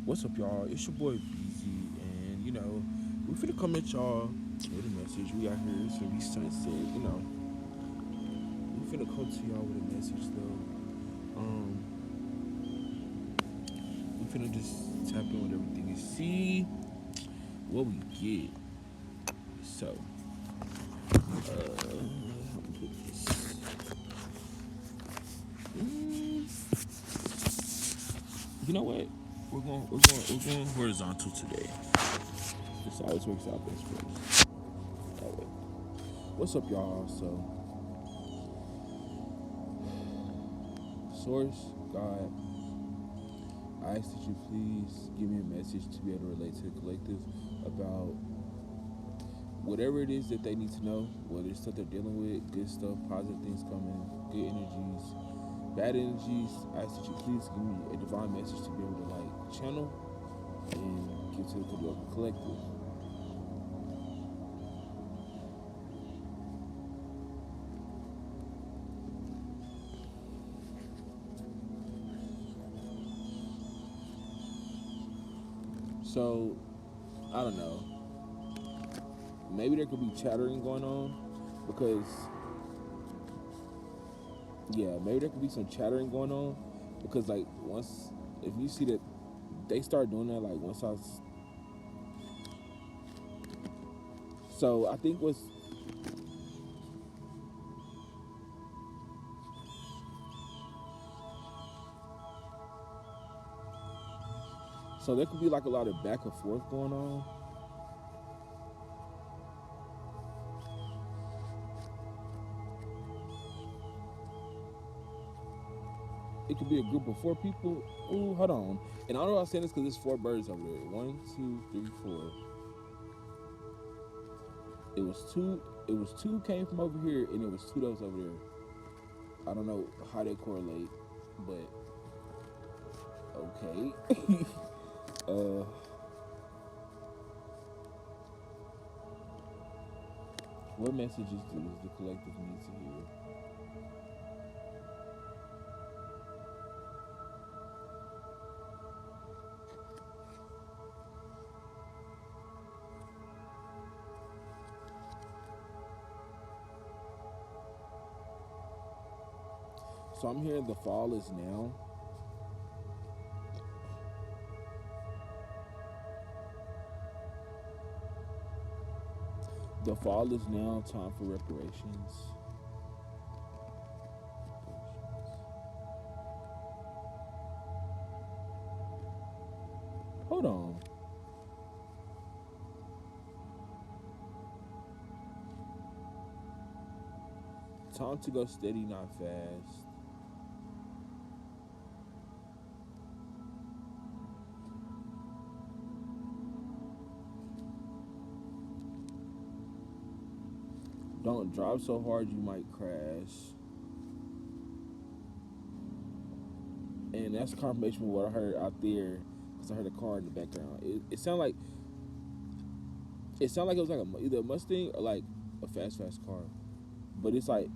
What's up, y'all? It's your boy Bz, and we finna come at y'all with a message. We out here, it's gonna be sunset. We finna come to y'all with a message though. We finna just tap in with everything and see what we get. So, I'll put this. Mm, you know what? We're going horizontal today. This always works out best for us. That way. What's up, y'all? So, Source, God, I ask that you please give me a message to be able to relate to the collective about whatever it is that they need to know, whether it's stuff they're dealing with, good stuff, positive things coming, good energies, bad energies. I ask that you please give me a divine message to be able to channel and give to the collective. So, I don't know. Maybe there could be chattering going on because, yeah, maybe there could be some chattering going on because, once, if you see that they start doing that, once so I think what's, so there could be a lot of back and forth going on. It could be a group of 4 people. Ooh, hold on. And I don't know why I'm saying this because there's 4 birds over there. 1, 2, 3, 4. It was two. It was two came from over here, and it was two that was over there. I don't know how they correlate, but okay. uh, what messages does the collective need to hear? So I'm hearing the fall is now. The fall is now. Time for reparations. Hold on. Time to go steady, not fast. Don't drive so hard you might crash. And that's confirmation of what I heard out there because I heard a car in the background. It sounded like it was either a Mustang or a fast car, but it's the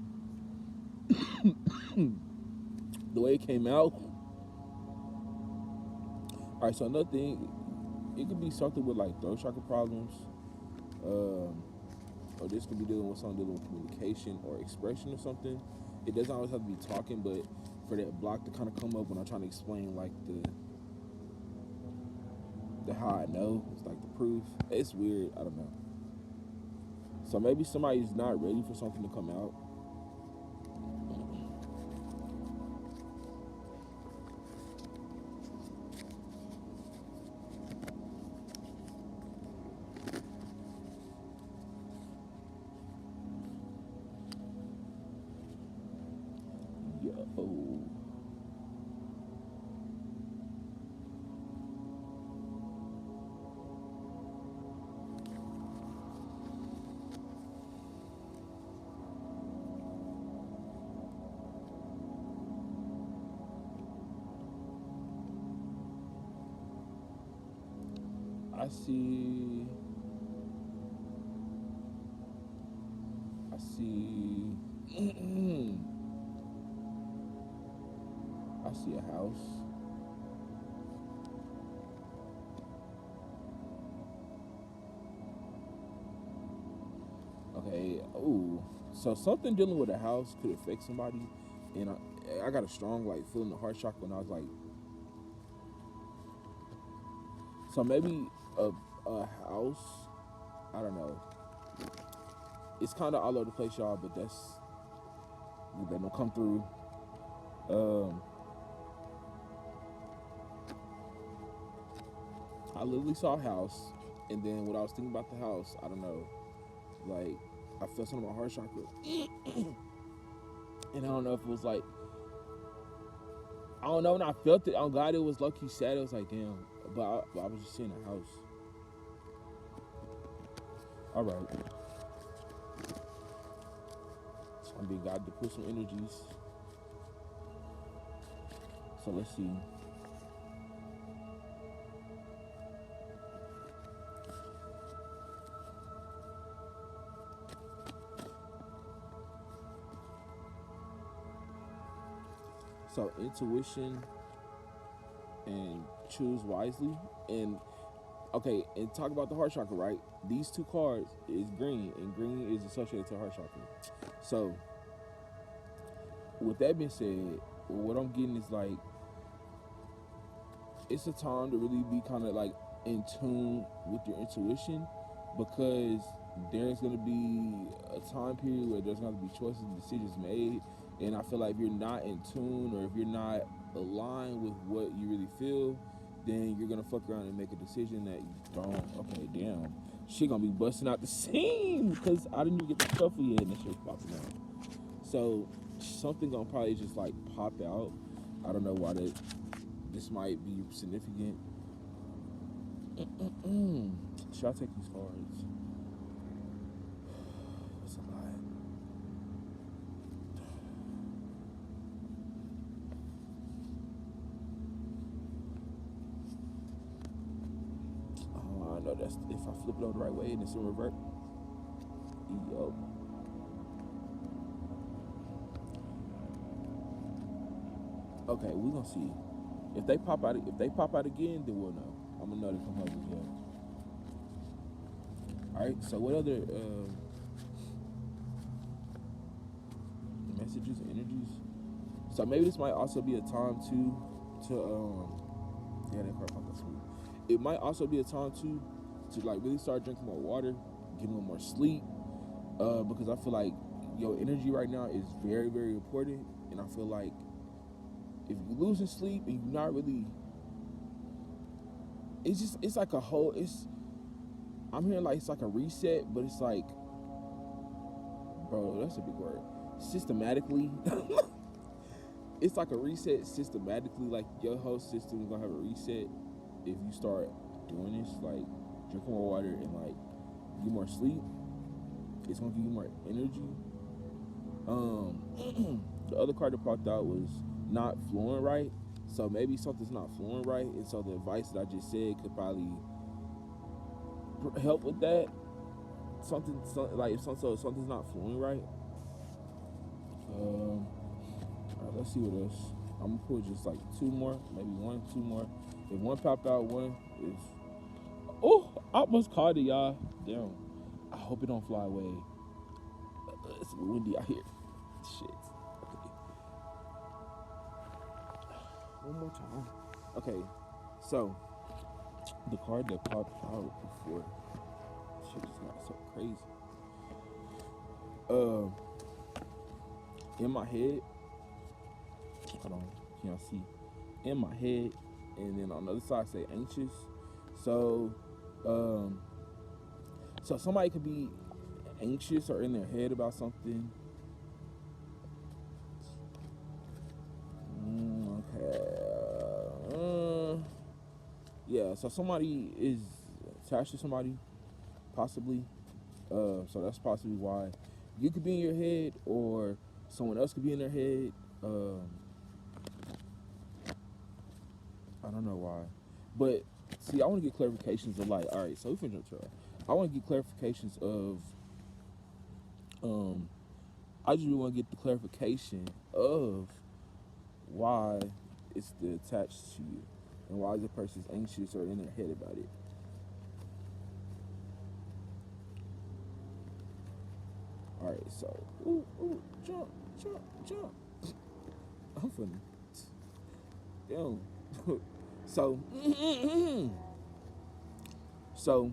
way it came out. All right, so another thing, it could be something with throat chakra problems, or this could be dealing with something dealing with communication or expression or something. It doesn't always have to be talking, but for that block to kind of come up when I'm trying to explain the how I know, it's the proof. It's weird. I don't know. So maybe somebody's not ready for something to come out. Yo. I see. I see. I see a house. ooh. So something dealing with a house could affect somebody, and I got a strong like feeling the heart chakra when I was like, so maybe a house. I don't know. It's kind of all over the place, y'all, but that don't come through. I literally saw a house, and then when I was thinking about the house, I don't know, like I felt something in my heart chakra, and I don't know if it was like, I don't know when I felt it. On God, it was low key sad. It was like damn, but I was just seeing a house. All right, so I'm being guided to put some energies. So let's see. So intuition and choose wisely. And okay, and talk about the heart chakra, right? These two cards is green, and green is associated to heart chakra. So with that being said, what I'm getting is like, it's a time to really be kind of like in tune with your intuition, because there's going to be a time period where there's going to be choices and decisions made, and I feel like if you're not in tune, or if you're not aligned with what you really feel, then you're going to fuck around and make a decision that you don't. Okay, damn, she gonna be busting out the seam because I didn't even get the shuffle yet and that shit's popping out. So something gonna probably just like pop out. I don't know why that this might be significant. Should I take these cards? It's a lot. Oh, I know that's if I flip it over the right way and it's in revert. Yo. Okay, we're gonna see. If they pop out again, then we'll know. I'm gonna know to come home as well. Alright, so what other messages and energies? So maybe this might also be a time to that card popped out smooth. It might also be a time to like really start drinking more water, get a little more sleep, because I feel like your energy right now is very, very important, and I feel like if you're losing sleep and you're not really, it's like a whole, I'm hearing like it's like a reset, but it's like, bro, that's a big word. Systematically, it's like a reset systematically. Like your whole system is gonna have a reset if you start doing this, like drink more water and like get more sleep. It's gonna give you more energy. The other card that popped out was not flowing right. So maybe something's not flowing right, and so the advice that I just said could probably help with that. Something like if something's not flowing right. All right, let's see what else. I'm gonna pull just like two more, maybe one, two more. If one popped out, one is. Oh, I almost caught it, y'all. Damn. I hope it don't fly away. It's windy out here. Shit. Okay. One more time. Okay. So the card that popped out before. Shit just got so crazy. In my head. Hold on. Can y'all see? In my head, and then on the other side say anxious. So so somebody could be anxious or in their head about something. Okay. Yeah, so somebody is attached to somebody, possibly. So that's possibly why you could be in your head, or someone else could be in their head. I don't know why, but see, I want to get clarifications of like, all right, so we finished up. I want to get clarifications of, I just want to get the clarification of why it's still attached to you, and why the person's anxious or in their head about it. All right, so jump, jump, jump. I'm funny. Damn. So, so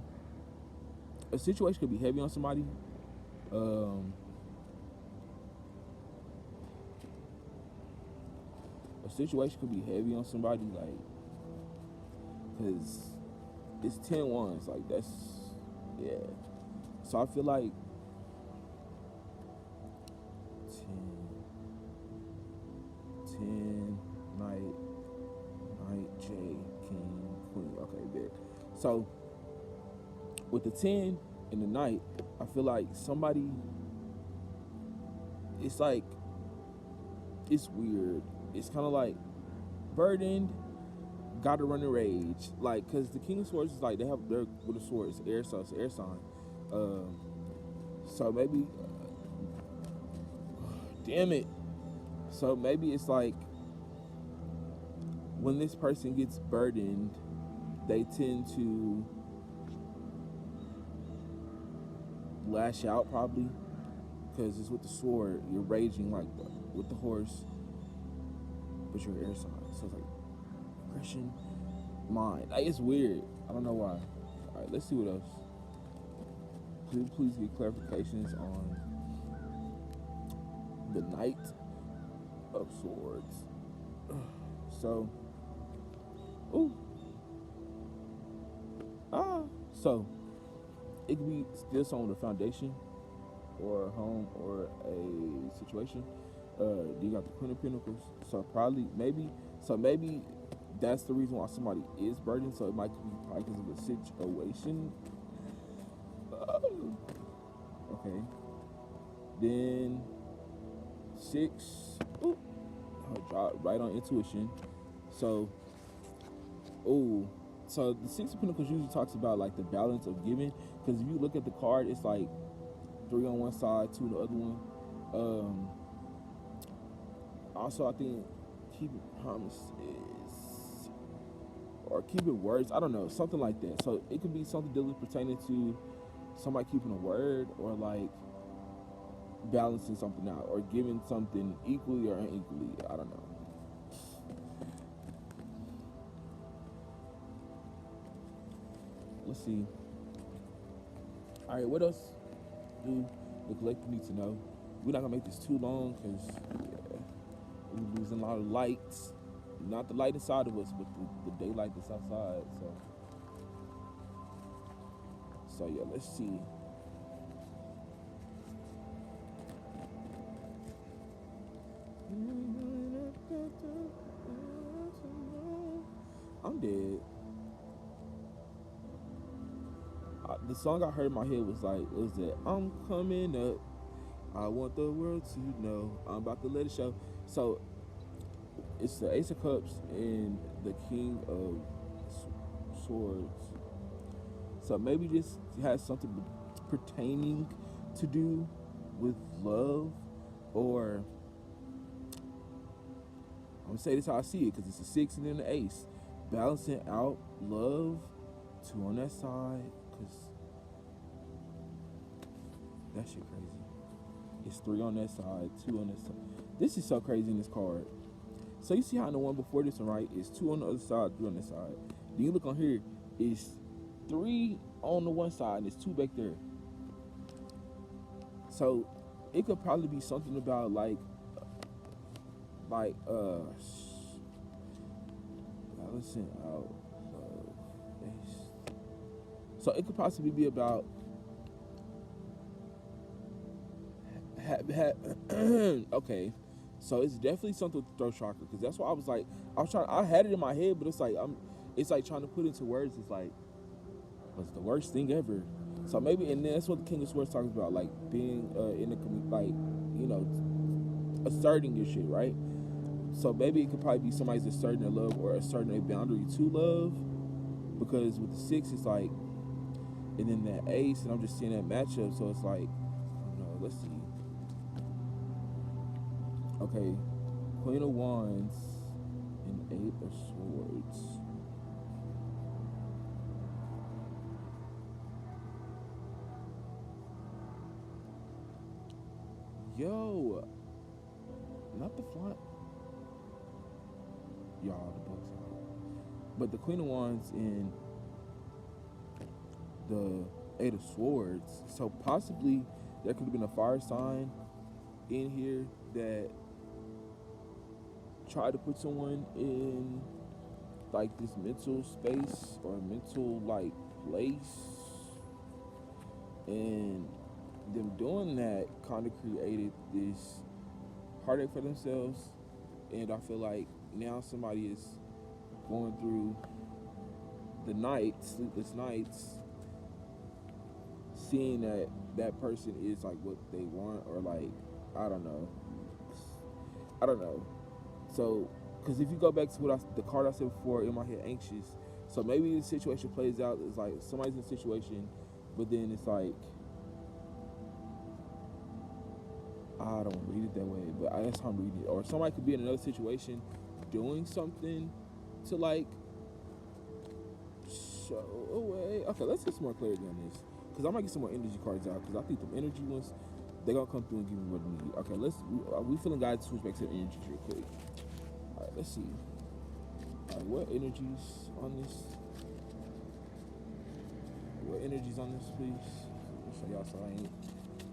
a situation could be heavy on somebody. A situation could be heavy on somebody, like, cause it's 10 ones, like that's, yeah. So I feel like 10, knight, J, king, queen. Okay, bet. So with the 10 and the knight, I feel like somebody, it's like, it's weird. It's kind of like burdened, gotta run the rage. Like, cause the king of swords is like, they're with the swords, air, so it's air sign. So maybe, damn it. So maybe it's like, when this person gets burdened, they tend to lash out probably, because it's with the sword. You're raging like with the horse, but you're air sign. So it's like aggression, mind. Like, it's weird. I don't know why. All right, let's see what else. Please get clarifications on the Knight of Swords. So, so it could be still someone with a foundation or a home or a situation. You got the Queen of Pentacles. So maybe that's the reason why somebody is burdened. So it might be probably because of a situation. Okay. Then 6. Drop right on intuition. So, so the 6 of Pentacles usually talks about like the balance of giving. Because if you look at the card, it's like 3 on one side, 2 on the other one. Also, I think keeping promises or keeping words. I don't know, something like that. So it could be something dealing pertaining to somebody keeping a word, or like balancing something out, or giving something equally or unequally. I don't know. Let's see. All right, what else do the collective need to know? We're not gonna make this too long because we're losing a lot of lights. Not the light inside of us, but the daylight that's outside. So yeah, let's see. I'm dead. The song I heard in my head was that I'm coming up. I want the world to know. I'm about to let it show. So it's the Ace of Cups and the King of Swords. So maybe this has something pertaining to do with love, or I'm gonna say this how I see it, because it's a 6 and then the Ace. Balancing out love, 2 on that side, because that shit crazy. It's 3 on that side, 2 on that side. This is so crazy in this card. So you see how in the one before this one, right, it's 2 on the other side, 3 on that side. Then you look on here, it's 3 on the one side and it's 2 back there. So it could probably be something about like balancing out love. So it could possibly be about okay. So it's definitely something with the throat chakra, because that's why I had it in my head, but it's like trying to put into words. It's like, what's the worst thing ever? So maybe, and that's what the King of Swords talks about, like being in the like, asserting your shit, right? So maybe it could probably be somebody's asserting their love or asserting a boundary to love, because with the 6 it's like, and then that Ace, and I'm just seeing that matchup, so it's like, let's see. Okay, Queen of Wands and 8 of Swords. Yo, not the fly. Y'all, the books out. But the Queen of Wands in the Eight of Swords. So possibly there could have been a fire sign in here that tried to put someone in like this mental space or mental like place, and them doing that kind of created this heartache for themselves. And I feel like now somebody is going through the night, sleepless nights, seeing that that person is like what they want, or like I don't know. So, because if you go back to the card I said before in my head, anxious. So maybe the situation plays out is like somebody's in a situation, but then it's like I don't read it that way, but that's how I'm reading it. Or somebody could be in another situation, doing something to like show away. Okay, let's get some more clarity on this, because I might get some more energy cards out, because I think the energy ones, they're gonna come through and give me what I need. Okay, we feeling guys switch back to the energy real quick. All right, let's see. All right, what energies on this? What energies on this, please? I'll show y'all so I ain't.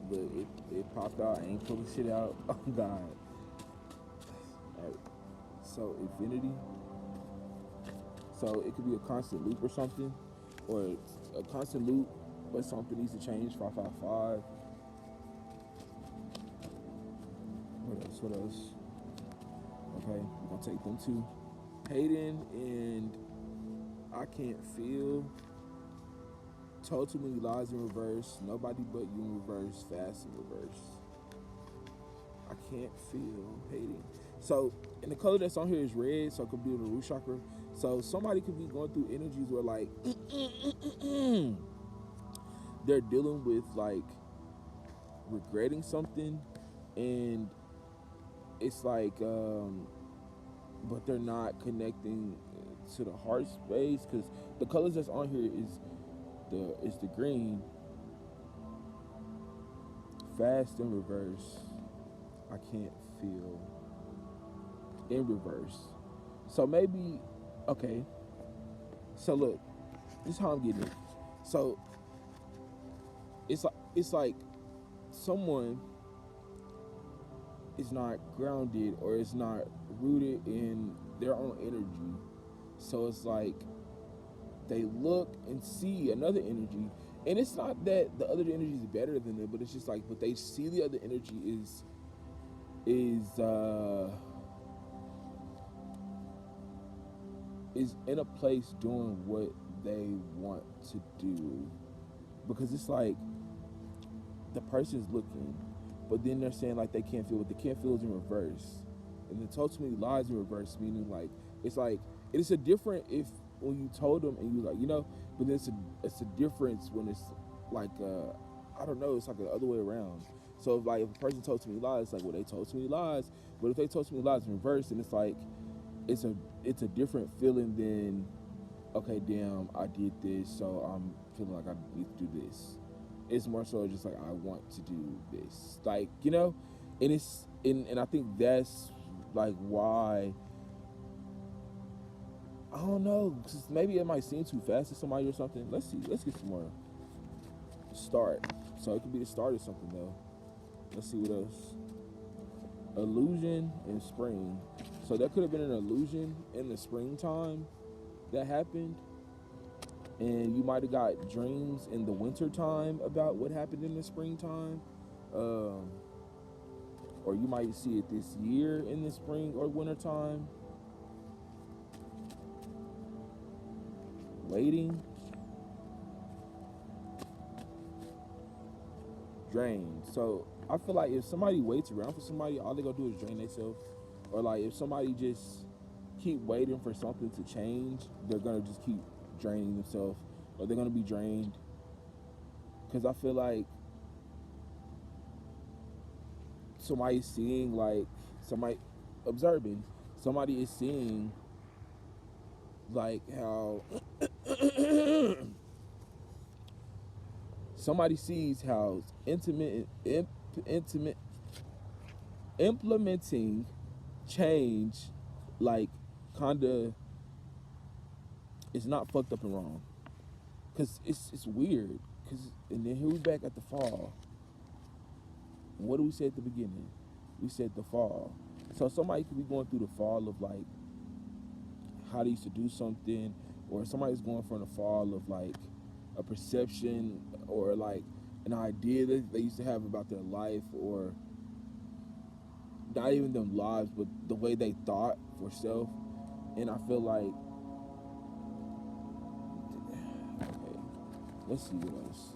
But it popped out. I ain't pulling shit out. Oh God. Alright. So infinity. So it could be a constant loop or something. Or a constant loop, but something needs to change. 555. What else? Okay, we're gonna take them two. Hayden and I can't feel. Told too many lies in reverse. Nobody but you in reverse. Fast in reverse. I can't feel hating. So, and the color that's on here is red, so it could be the root chakra. So somebody could be going through energies where like they're dealing with like regretting something, and it's like but they're not connecting to the heart space, because the colors that's on here is the green. Fast in reverse. I can't feel in reverse. So maybe, okay. So look, this is how I'm getting it. So it's like someone is not grounded or is not rooted in their own energy. So it's like they look and see another energy, and it's not that the other energy is better than them, but it's just like, but they see the other energy is in a place doing what they want to do, because it's like the person's looking, but then they're saying like they can't feel. What they can't feel is in reverse, and they told too many lies in reverse, meaning like it's a different if when you told them and you like, but it's a difference when it's like I don't know, it's like the other way around. So if a person told too many lies, it's like, well, they told too many lies. But if they told too many lies in reverse, then it's like it's a different feeling than, okay, damn, I did this, so I'm feeling like I need to do this. It's more so just like I want to do this, like, and it's and I think that's like why. I don't know, because maybe it might seem too fast to somebody or something. Let's see. Let's get some more. Start. So it could be the start of something, though. Let's see what else. Illusion in spring. So that could have been an illusion in the springtime that happened. And you might have got dreams in the winter time about what happened in the springtime. Or you might see it this year in the spring or winter time. Waiting. Drain. So I feel like if somebody waits around for somebody, all they gonna do is drain themselves. Or like if somebody just keep waiting for something to change, they're gonna just keep draining themselves, or they're gonna be drained. Because I feel like somebody's seeing, like somebody observing, somebody is seeing like how somebody sees how intimate implementing change, like, kind of, it's not fucked up and wrong. Because it's weird. And then here we back at the fall. What do we say at the beginning? We said the fall. So somebody could be going through the fall of, like, how they used to do something, or somebody's going from the fall of, like, a perception, or, like, an idea that they used to have about their life, or not even them lives, but the way they thought for self. And I feel like, okay, let's see what else.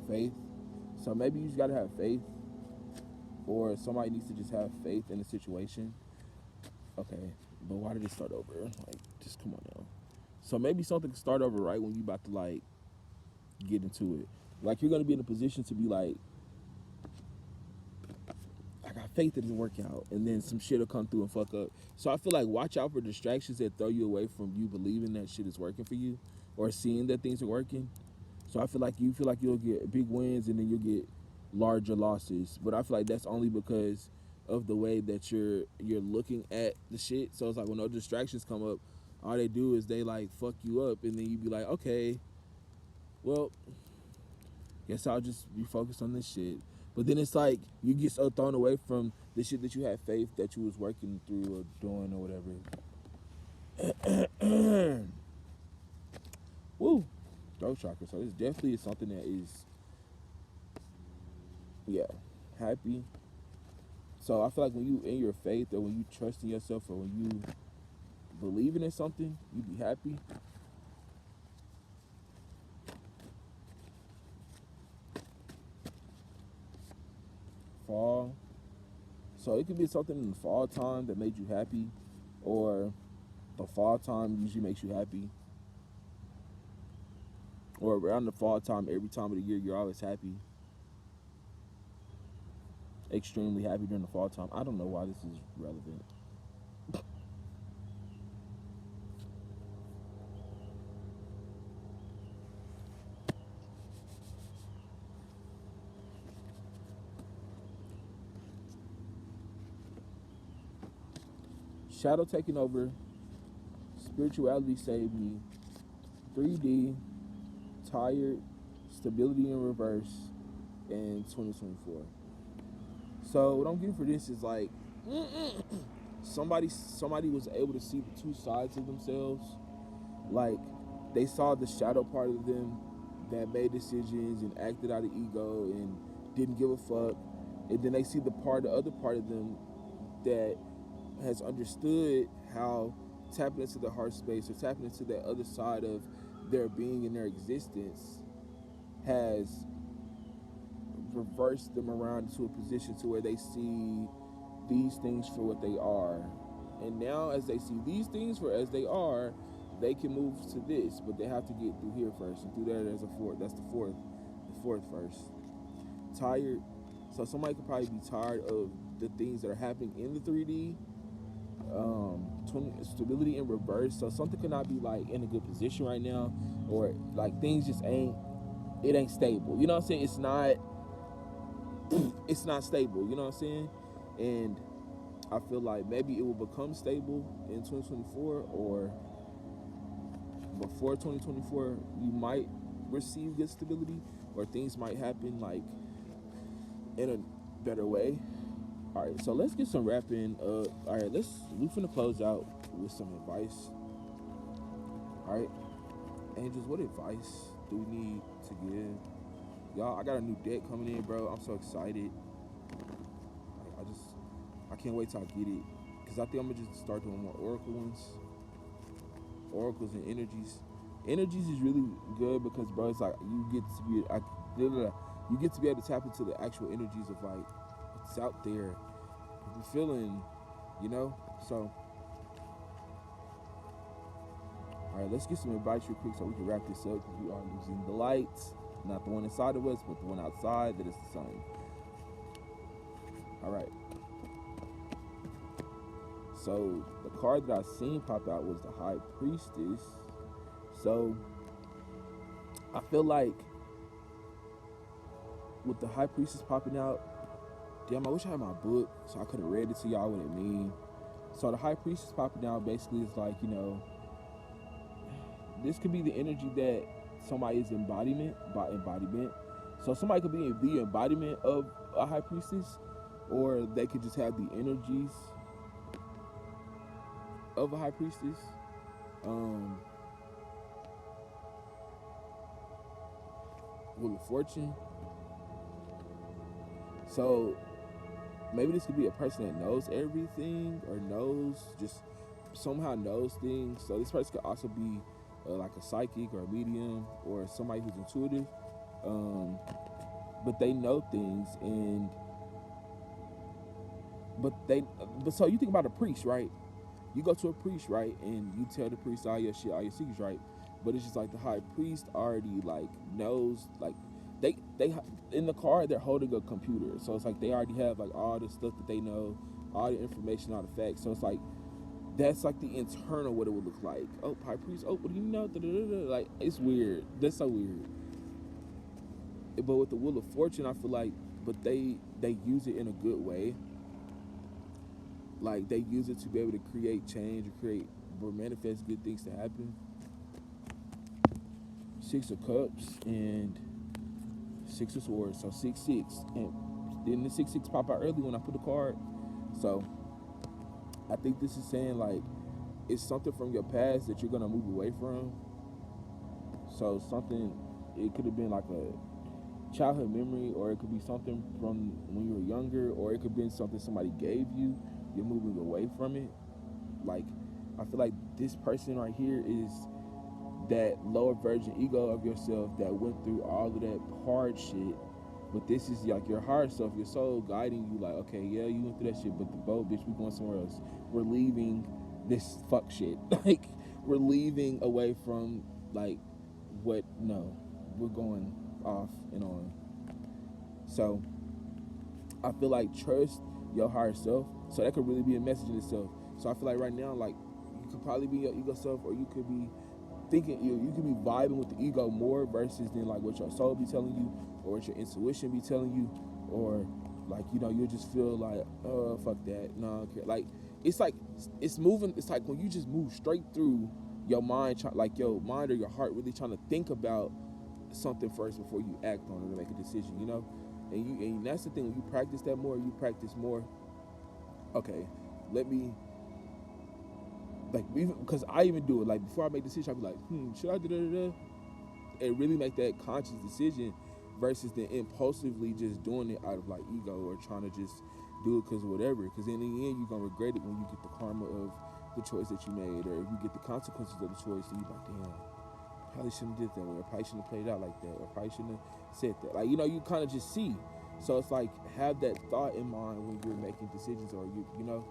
Faith. So maybe you just gotta have faith, or somebody needs to just have faith in the situation. Okay, but why did it start over? Like, just come on now. So maybe something can start over right when you about to, like, get into it. Like, you're gonna be in a position to be like, I got faith that it'll work out, and then some shit will come through and fuck up. So I feel like, watch out for distractions that throw you away from you believing that shit is working for you, or seeing that things are working. So I feel like you'll get big wins, and then you'll get larger losses. But I feel like that's only because of the way that you're looking at the shit. So it's like, when those distractions come up, all they do is they, like, fuck you up, and then you be like, okay, well, guess I'll just be focused on this shit. But then it's like, you get so thrown away from the shit that you had faith that you was working through or doing or whatever. Woo, throat chakra. So this definitely is something that is, yeah, happy. So I feel like when you in your faith, or when you trust in yourself, or when you believing in something, you be happy. Fall. So it could be something in the fall time that made you happy, or the fall time usually makes you happy, or around the fall time, every time of the year, you're always happy. Extremely happy during the fall time. I don't know why this is relevant. Shadow taking over. Spirituality saved me. 3D. Tired. Stability in reverse. In 2024. So what I'm getting for this is, like, somebody was able to see the two sides of themselves. Like, they saw the shadow part of them that made decisions and acted out of ego and didn't give a fuck. And then they see the other part of them that has understood how tapping into the heart space, or tapping into that other side of their being and their existence, has reversed them around into a position to where they see these things for what they are. And now, as they see these things for as they are, they can move to this, but they have to get through here first, and through there there's a fourth. That's the fourth first. Tired. So somebody could probably be tired of the things that are happening in the 3D. Stability in reverse. So something could not be, like, in a good position right now, or, like, things just ain't stable. You know what I'm saying? It's not stable. You know what I'm saying? And I feel like maybe it will become stable in 2024, or before 2024, you might receive good stability, or things might happen, like, in a better way. All right, so let's get some rapping. All right, we finna close out with some advice. All right, angels, what advice do we need to give? Y'all, I got a new deck coming in, bro. I'm so excited. I can't wait till I get it, because I think I'm gonna just start doing more oracle ones. Oracles and energies. Energies is really good because, bro, it's like you get to be able to tap into the actual energies of, like, what's out there. You're feeling, you know? So, all right, let's get some advice real quick so we can wrap this up, because we are losing the lights. Not the one inside of us, but the one outside that is the sun. All right. So the card that I seen pop out was the High Priestess. So I feel like with the high priestess popping out, damn, I wish I had my book so I could have read it to y'all what it mean. So the high priestess popping out basically is like, you know, this could be the energy that somebody is embodiment. So somebody could be the embodiment of a high priestess, or they could just have the energies of a high priestess. Wheel of Fortune. So maybe this could be a person that knows everything, or somehow knows things. So this person could also be like a psychic or a medium, or somebody who's intuitive. But they know things, but so you think about a priest, right? You go to a priest, right, and you tell the priest all your shit, all your secrets, right? But it's just like the high priest already like knows, like they in the car they're holding a computer, so it's like they already have like all the stuff that they know, all the information, all the facts. So it's like that's like the internal what it would look like. Oh, high priest. Oh, what do you know? Da-da-da-da. Like it's weird. That's so weird. But with the Wheel of Fortune, I feel like, but they use it in a good way. Like they use it to be able to create change or manifest good things to happen. Six of Cups and Six of Swords, so 6-6, and then the 6-6 pop out early when I put the card. So I think this is saying like it's something from your past that you're gonna move away from. So something, it could have been like a childhood memory, or it could be something from when you were younger, or it could have been something somebody gave you. You're moving away from it. Like I feel like this person right here is that lower version ego of yourself that went through all of that hard shit, but this is like your higher self, your soul guiding you, like, okay, yeah, you went through that shit, but the boat, bitch, we going somewhere else. We're leaving this fuck shit. Like we're leaving away from like what, no, we're going off and on. So I feel like trust your higher self. So that could really be a message in itself. So I feel like right now, like you could probably be your ego self, or you could be thinking, you could be vibing with the ego more versus than like what your soul be telling you, or what your intuition be telling you, or like, you know, you'll just feel like, oh, fuck that, no, I don't care. Like it's moving. It's like when you just move straight through your mind, like your mind or your heart really trying to think about something first before you act on it or make a decision, you know. And that's the thing, when you practice that more, you practice more. Okay, let me, like, even because I even do it, like before I make a decision, I'll be like, should I do that? And really make that conscious decision versus then impulsively just doing it out of like ego, or trying to just do it because of whatever. Because in the end, you're gonna regret it when you get the karma of the choice that you made, or if you get the consequences of the choice, and you're like, damn, probably shouldn't have did that way, or probably shouldn't have played out like that, or probably shouldn't have said that. Like, you know, you kind of just see. So it's like, have that thought in mind when you're making decisions, or you know,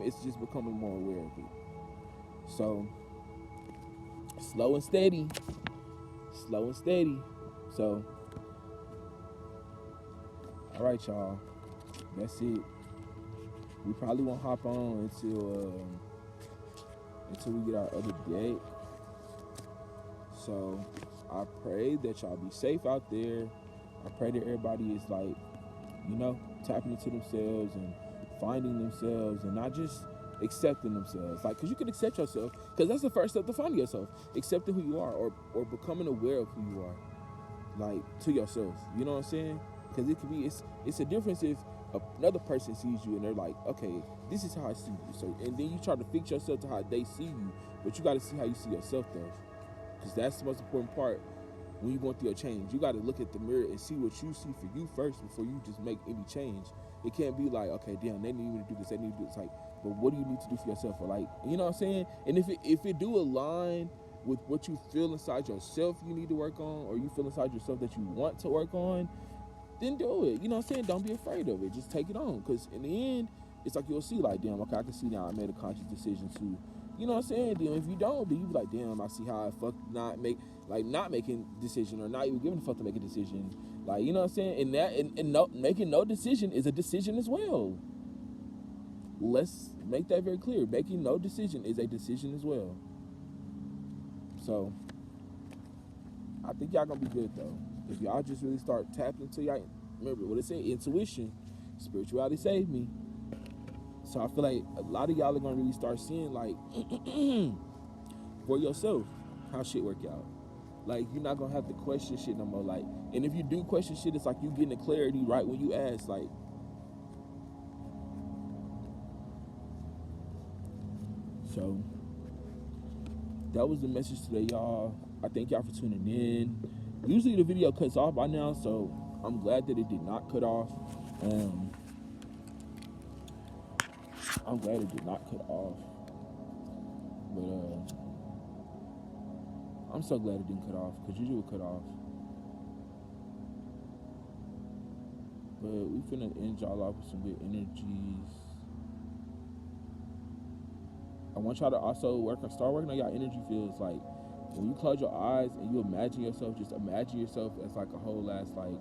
it's just becoming more aware of it. So slow and steady. So all right, y'all, that's it. We probably won't hop on until we get our other deck. So I pray that y'all be safe out there. I pray that everybody is like, you know, tapping into themselves and finding themselves, and not just accepting themselves. Like, because you can accept yourself, because that's the first step to finding yourself. Accepting who you are, or becoming aware of who you are, like, to yourself. You know what I'm saying? Because it could be, it's a difference if another person sees you and they're like, okay, this is how I see you. So, and then you try to fix yourself to how they see you, but you got to see how you see yourself though, because that's the most important part. When you're going through a change, you got to look at the mirror and see what you see for you first before you just make any change. It can't be like, okay, damn, they need me to do this, they need to do this. Like, but what do you need to do for yourself? Or like, you know what I'm saying? And if it do align with what you feel inside yourself you need to work on, or you feel inside yourself that you want to work on, then do it. You know what I'm saying? Don't be afraid of it. Just take it on. Because in the end, it's like you'll see, like, damn, okay, I can see now I made a conscious decision to, you know what I'm saying? Then if you don't, then you be like, damn, I see how I fucked not making decision, or not even giving a fuck to make a decision. Like, you know what I'm saying? And that and no, making no decision is a decision as well. Let's make that very clear. Making no decision is a decision as well. So I think y'all gonna be good though. If y'all just really start tapping into y'all, remember what it said, intuition, spirituality saved me. So I feel like a lot of y'all are gonna really start seeing like for yourself how shit work out. Like you're not gonna have to question shit no more. Like, and if you do question shit, it's like you getting the clarity right when you ask. Like, so that was the message today, y'all. I thank y'all for tuning in. Usually the video cuts off by now, so I'm glad that it did not cut off. I'm glad it did not cut off. But I'm so glad it didn't cut off, because usually it would cut off. But we finna end y'all off with some good energies. I want y'all to also start working on y'all energy fields. Like when you close your eyes and you imagine yourself, just imagine yourself as like a whole ass, like,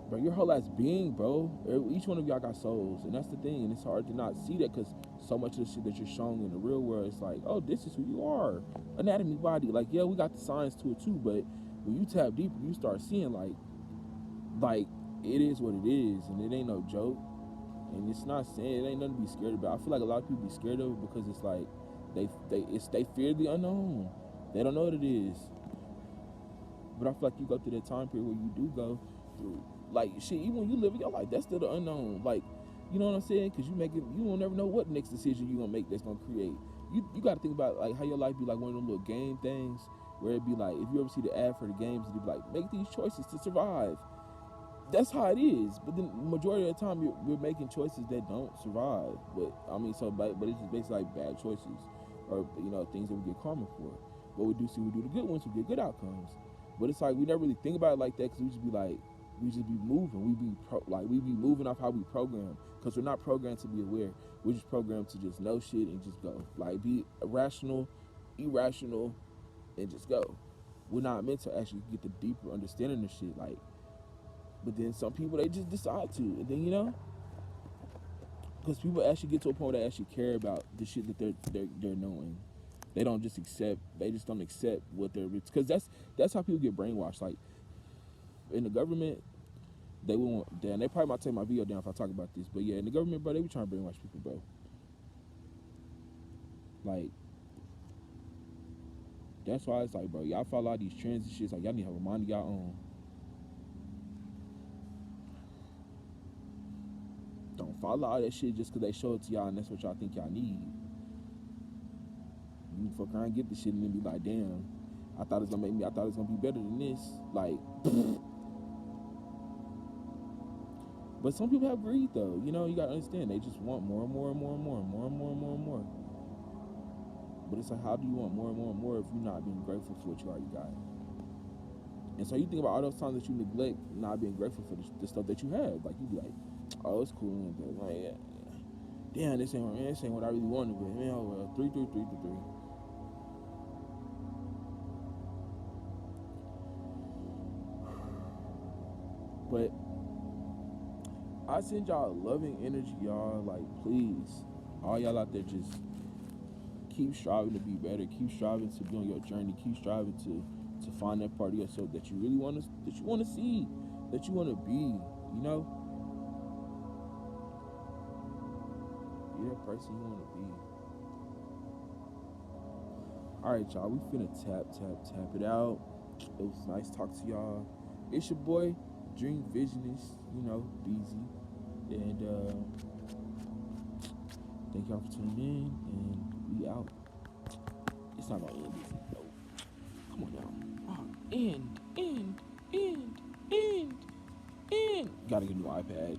bro, your whole ass being, bro. Each one of y'all got souls, and that's the thing. And it's hard to not see that, because so much of the shit that you're shown in the real world is like, oh, this is who you are, anatomy, body. Like, yeah, we got the science to it too, but when you tap deeper, you start seeing like it is what it is, and it ain't no joke. And it's not saying it ain't nothing to be scared about. I feel like a lot of people be scared of it because it's like they fear the unknown. They don't know what it is. But I feel like you go through that time period where you do go through, like, shit, even when you live in your life, that's still the unknown. Like, you know what I'm saying? Because you will never know what next decision you gonna make that's gonna create. You gotta think about like how your life be like one of them little game things where it be like, if you ever see the ad for the games, it'd be like, make these choices to survive. That's how it is, but then the majority of the time we're making choices that don't survive. But I mean, but it's just basically like bad choices, or things that we get karma for. But we do the good ones, we get good outcomes. But it's like we never really think about it like that, because we just be moving. We be moving off how we program, because we're not programmed to be aware. We're just programmed to just know shit and just go. Like, be irrational, and just go. We're not meant to actually get the deeper understanding of shit. Like. But then some people, they just decide to. And then, because people actually get to a point where they actually care about the shit that they're knowing. They don't just accept, they just don't accept what they're, because that's how people get brainwashed. Like, in the government, they won't, damn, they probably might take my video down if I talk about this. But yeah, in the government, bro, they be trying to brainwash people, bro. Like, that's why it's like, bro, y'all follow all these trends and shit. It's like, y'all need to have a mind of y'all own. Don't follow all that shit just because they show it to y'all and that's what y'all think y'all need. You fuck around and get the shit and then be like, damn, I thought it was gonna be better than this. Like, but some people have greed though. You gotta understand, they just want more and more and more and more and more and more and more and more. But it's like, how do you want more and more and more if you're not being grateful for what you already got? And so you think about all those times that you neglect not being grateful for the stuff that you have. Like, you be like, oh, it's cool, but like, damn, this ain't what I really wanted. But man, 3, 3, 3, 3, 3. But I send y'all loving energy, y'all. Like, please, all y'all out there, just keep striving to be better. Keep striving to be on your journey. Keep striving to find that part of yourself that you really want to see, that you want to be. Be that person you want to be. Alright, y'all, we finna tap it out. It was nice talking to y'all. It's your boy, Dream Visionist, Bz. And thank y'all for tuning in, and we out. It's not gonna end easy, though. Come on now. End. Gotta get a new iPad.